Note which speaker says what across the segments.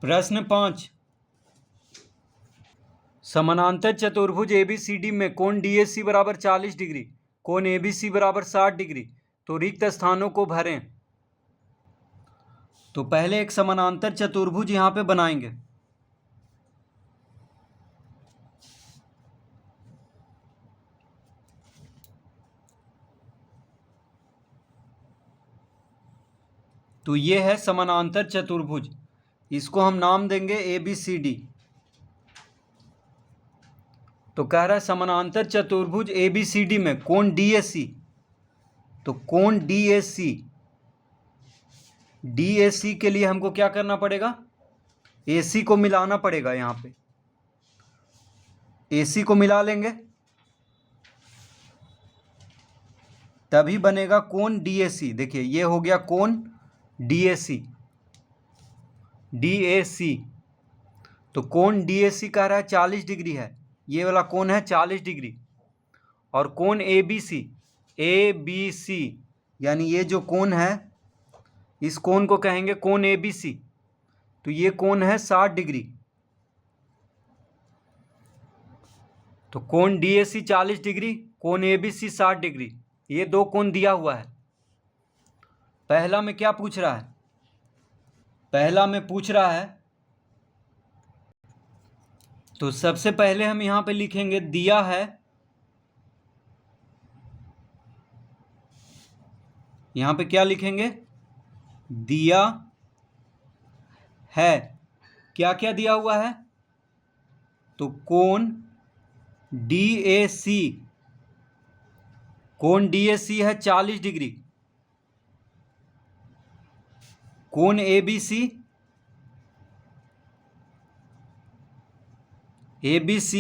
Speaker 1: प्रश्न 5, समानांतर चतुर्भुज ABCD में कोण DAC बराबर 40 डिग्री, कोण ABC बराबर 60 डिग्री, तो रिक्त स्थानों को भरें। तो पहले एक समानांतर चतुर्भुज यहाँ पे बनाएंगे। तो ये है समानांतर चतुर्भुज, इसको हम नाम देंगे ABCD। तो कह रहा है समानांतर चतुर्भुज ABCD में कोण DAC, तो कोण DAC के लिए हमको क्या करना पड़ेगा, AC को मिलाना पड़ेगा। यहाँ पे AC को मिला लेंगे तभी बनेगा कोण DAC। देखिए ये हो गया कोण DAC। तो कोण DAC कह रहा है 40 डिग्री है, ये वाला कोण है 40 डिग्री। और कोण ABC यानी ये जो कोण है इस कोण को कहेंगे कोण ABC। तो ये कोण है 60 डिग्री। तो कोण DAC 40 डिग्री, कोण ABC 60 डिग्री, ये दो कोण दिया हुआ है। पहला में क्या पूछ रहा है, पहला में पूछ रहा है, तो सबसे पहले हम यहाँ पे लिखेंगे दिया है, यहाँ पे क्या लिखेंगे, दिया है। क्या क्या दिया हुआ है, तो कोण DAC, कोण DAC है 40 डिग्री, कोण ABC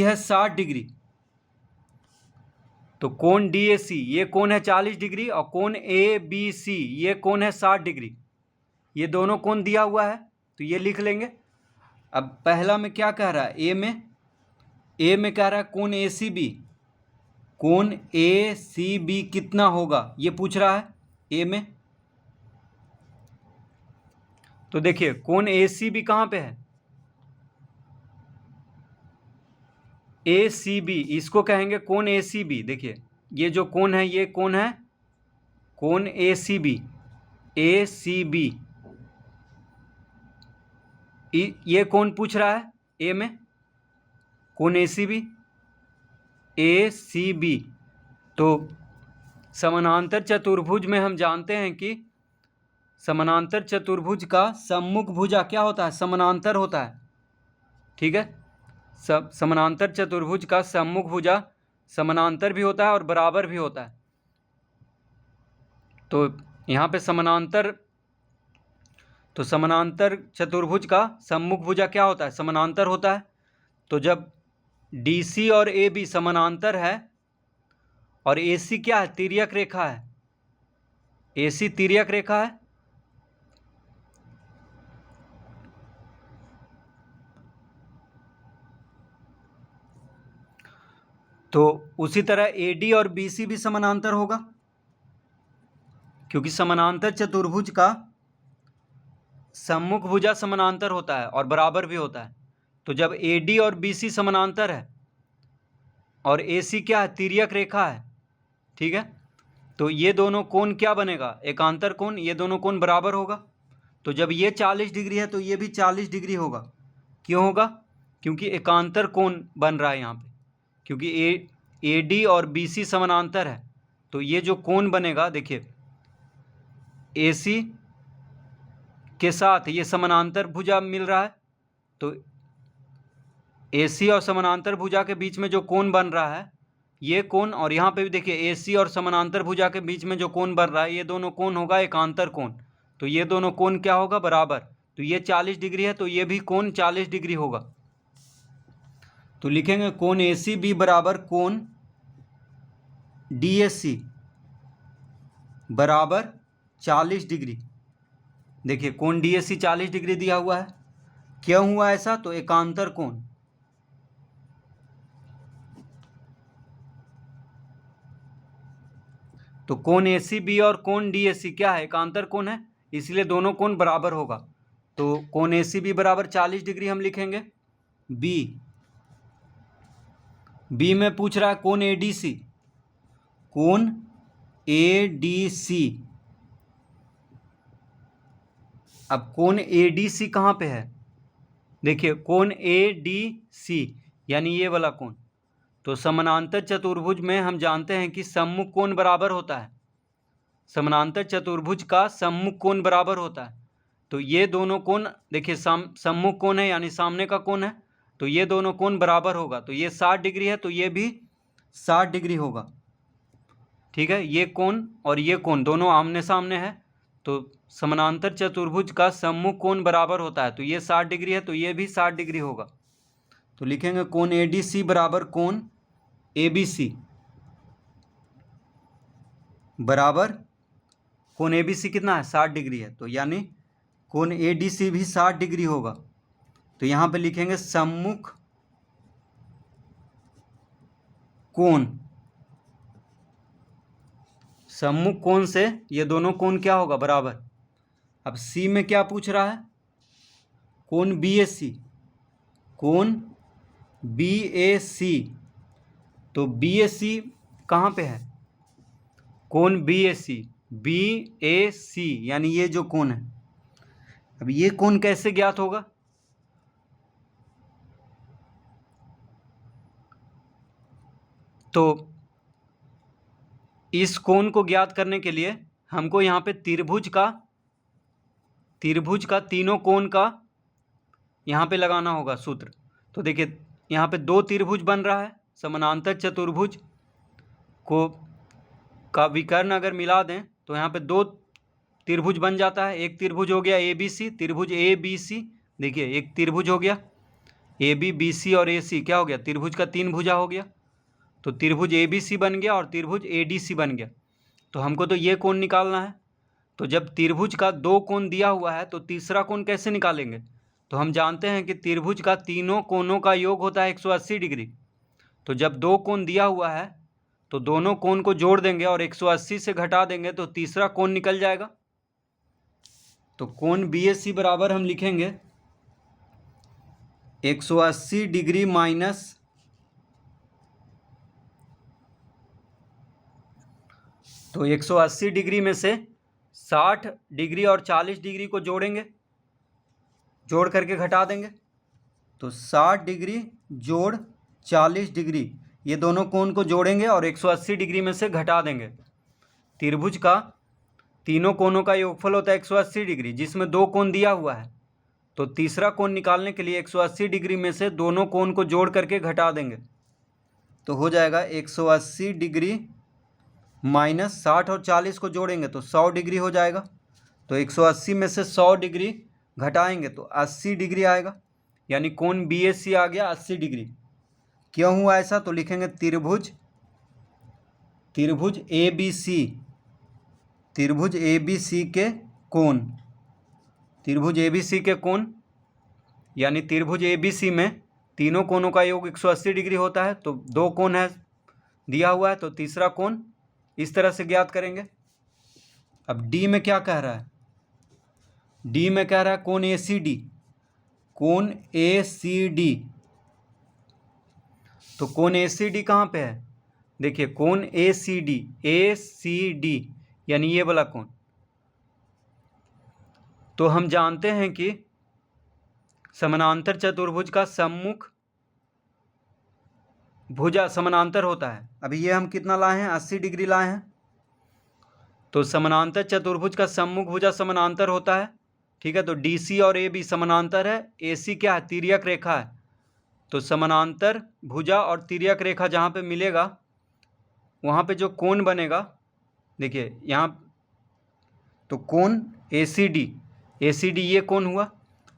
Speaker 1: है 60 डिग्री। तो कोण DAC ये कोण है 40 डिग्री और कोण ABC ये कोण है 60 डिग्री, ये दोनों कोण दिया हुआ है, तो ये लिख लेंगे। अब पहला में क्या कह रहा है, ए में कह रहा है कोण ACB, कोण ACB कितना होगा ये पूछ रहा है ए में। तो देखिए कोण ACB कहाँ पे है, ACB, इसको कहेंगे कोण ACB। देखिए ये जो कोण है ये कोण है कोण ACB। ये कोण पूछ रहा है ए में, कोण ACB। तो समानांतर चतुर्भुज में हम जानते हैं कि समानांतर चतुर्भुज का सम्मुख भुजा क्या होता है, समानांतर होता है। ठीक है, समानांतर चतुर्भुज का सम्मुख भुजा समानांतर भी होता है और बराबर भी होता है। तो यहाँ पे समानांतर चतुर्भुज का सम्मुख भुजा क्या होता है, समानांतर होता है। तो जब DC और AB समानांतर है और AC क्या है, तिर्यक रेखा है, AC तिर्यक रेखा है, तो उसी तरह AD और BC भी समानांतर होगा, क्योंकि समानांतर चतुर्भुज का सम्मुख भुजा समानांतर होता है और बराबर भी होता है। तो जब AD और BC समानांतर है और AC क्या है, तिर्यक रेखा है, ठीक है, तो ये दोनों कोण क्या बनेगा, एकांतर कोण, ये दोनों कोण बराबर होगा। तो जब ये 40 डिग्री है तो ये भी 40 डिग्री होगा। क्यों होगा, क्योंकि एकांतर कोण बन रहा है यहाँ पे, क्योंकि AD और BC समानांतर है। तो ये जो कोण बनेगा, देखिए AC के साथ ये समानांतर भुजा मिल रहा है, तो AC और समानांतर भुजा के बीच में जो कोण बन रहा है ये कोण, और यहाँ पे भी देखिए AC और समानांतर भुजा के बीच में जो कोण बन रहा है ये दोनों कोण होगा एकांतर कोण। तो ये दोनों कोण क्या होगा, बराबर। तो ये 40 डिग्री है तो ये भी कोण 40 डिग्री होगा। तो लिखेंगे कोण ACB बराबर कोण DAC बराबर 40 डिग्री। देखिए कोण DAC 40 डिग्री दिया हुआ है, क्यों हुआ ऐसा, तो एकांतर कोण। तो कोण ACB और कोण DAC क्या है, एकांतर कोण है, इसलिए दोनों कोण बराबर होगा। तो कोण AC भी बराबर 40 डिग्री हम लिखेंगे। बी में पूछ रहा है कोण ADC, कोण ADC। अब कोण ADC कहाँ पे है? देखिए कोण ADC यानी ये वाला कोण। तो समानांतर चतुर्भुज में हम जानते हैं कि सम्मुख कोण बराबर होता है, समानांतर चतुर्भुज का सम्मुख कोण बराबर होता है। तो ये दोनों कोण देखिए सम्मुख कोण है यानी सामने का कोण है, तो ये दोनों कोण बराबर होगा। तो ये 60 डिग्री है तो ये भी 60 डिग्री होगा। ठीक है, ये कोण और ये कोण दोनों आमने सामने है, तो समानांतर चतुर्भुज का सम्मुख कोण बराबर होता है। तो ये 60 डिग्री है तो ये भी 60 डिग्री होगा। तो लिखेंगे कोण ADC बराबर कोण ABC बराबर कोण ABC कितना है? 60 डिग्री है, तो यानी कोण ADC भी 60 डिग्री होगा। तो यहाँ पे लिखेंगे सम्मुख कोण, सम्मुख कोण से ये दोनों कोण क्या होगा? बराबर। अब सी में क्या पूछ रहा है? कोण BAC, कोण BAC। तो BAC कहाँ पे है? कोण BAC यानी ये जो कोण है। अब ये कोण कैसे ज्ञात होगा? तो इस कोण को ज्ञात करने के लिए हमको यहाँ पे त्रिभुज का तीनों कोण का यहाँ पे लगाना होगा सूत्र। तो देखिए यहाँ पे दो त्रिभुज बन रहा है, समानांतर चतुर्भुज को का विकर्ण अगर मिला दें तो यहाँ पे दो त्रिभुज बन जाता है। एक त्रिभुज हो गया ABC, त्रिभुज ABC। देखिए एक त्रिभुज हो गया AB, BC और AC, क्या हो गया? त्रिभुज का 3 भुजा हो गया। तो त्रिभुज ABC बन गया और त्रिभुज ADC बन गया। तो हमको तो ये कोण निकालना है। तो जब त्रिभुज का दो कोण दिया हुआ है तो तीसरा कोण कैसे निकालेंगे? तो हम जानते हैं कि त्रिभुज का तीनों कोणों का योग होता है 180 डिग्री। तो जब दो कोण दिया हुआ है तो दोनों कोण को जोड़ देंगे और 180 से घटा देंगे तो तीसरा कोण निकल जाएगा। तो कोण BAC बराबर हम लिखेंगे 180 डिग्री माइनस, तो 180 डिग्री में से 60 डिग्री और 40 डिग्री को जोड़ेंगे, जोड़ करके घटा देंगे। तो 60 डिग्री जोड़ 40 डिग्री, ये दोनों कोण को जोड़ेंगे और 180 डिग्री में से घटा देंगे। त्रिभुज का तीनों कोणों का योगफल होता है 180 डिग्री, जिसमें दो कोण दिया हुआ है। तो तीसरा कोण निकालने के लिए 180 डिग्री में से दोनों कोण को जोड़ करके घटा देंगे। तो हो जाएगा 180 डिग्री माइनस 60 और 40 को जोड़ेंगे तो 100 डिग्री हो जाएगा। तो 180 में से 100 डिग्री घटाएंगे तो 80 डिग्री आएगा, यानी कोण BAC आ गया 80 डिग्री। क्यों हुआ ऐसा? तो लिखेंगे त्रिभुज ABC, त्रिभुज ABC के कोण, त्रिभुज ABC के कोण यानी त्रिभुज ABC में तीनों कोणों का योग 180 डिग्री होता है। तो दो कोण है दिया हुआ है, तो तीसरा कोण इस तरह से ज्ञात करेंगे। अब डी में क्या कह रहा है? डी में कह रहा है कोण ACD, कोण ACD। तो कोण ACD कहाँ पे है? देखिए कोण ACD यानी ये वाला कोण। तो हम जानते हैं कि समानांतर चतुर्भुज का सम्मुख भुजा समानांतर होता है। अभी ये हम कितना लाए हैं? 80 डिग्री लाए हैं। तो समानांतर चतुर्भुज का सम्मुख भुजा समानांतर होता है। ठीक है, तो DC और AB समानांतर है, AC क्या है? तिर्यक रेखा है। तो समानांतर भुजा और तिर्यक रेखा जहाँ पे मिलेगा वहाँ पे जो कोण बनेगा, देखिए यहाँ, तो कोण ACD ये कोण हुआ।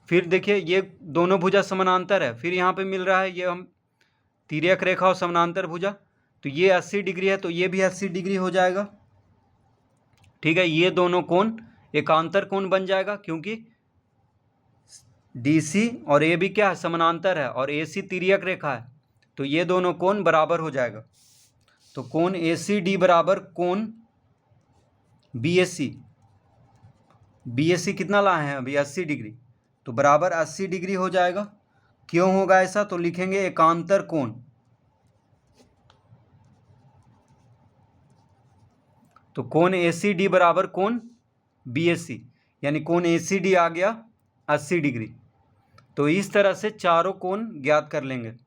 Speaker 1: फिर देखिए ये दोनों भुजा समानांतर है, फिर यहाँ पे मिल रहा है ये हम तिर्यक रेखा और समानांतर भुजा। तो ये 80 डिग्री है तो ये भी 80 डिग्री हो जाएगा। ठीक है, ये दोनों कोण एकांतर कोण बन जाएगा, क्योंकि DC और AB क्या है? समानांतर है और AC तिर्यक रेखा है। तो ये दोनों कोण बराबर हो जाएगा। तो कोण ACD बराबर कोण BAC कितना लाए हैं अभी? 80 डिग्री। तो बराबर 80 डिग्री हो जाएगा। क्यों होगा ऐसा? तो लिखेंगे एकांतर कोण। तो कोण ACD बराबर कोण BAC, यानी कोण ACD आ गया 80 डिग्री। तो इस तरह से चारों कोण ज्ञात कर लेंगे।